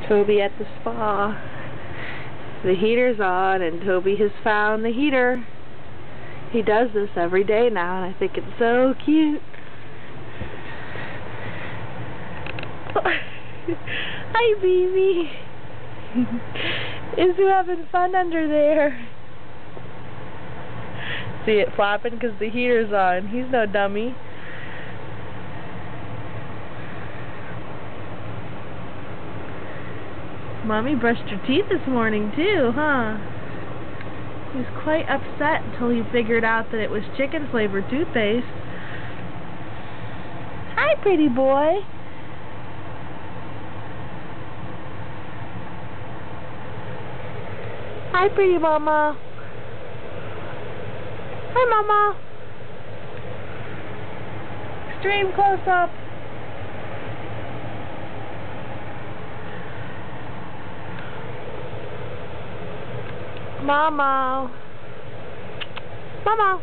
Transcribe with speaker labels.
Speaker 1: Toby at the spa. The heater's on and Toby has found the heater. He does this every day now and I think it's so cute. Hi, baby. Is you having fun under there? See it flapping because the heater's on. He's no dummy. Mommy brushed your teeth this morning too, huh? He was quite upset until he figured out that it was chicken flavored toothpaste. Hi, pretty boy. Hi, pretty mama. Hi, mama. Extreme close up. Mama. Mama.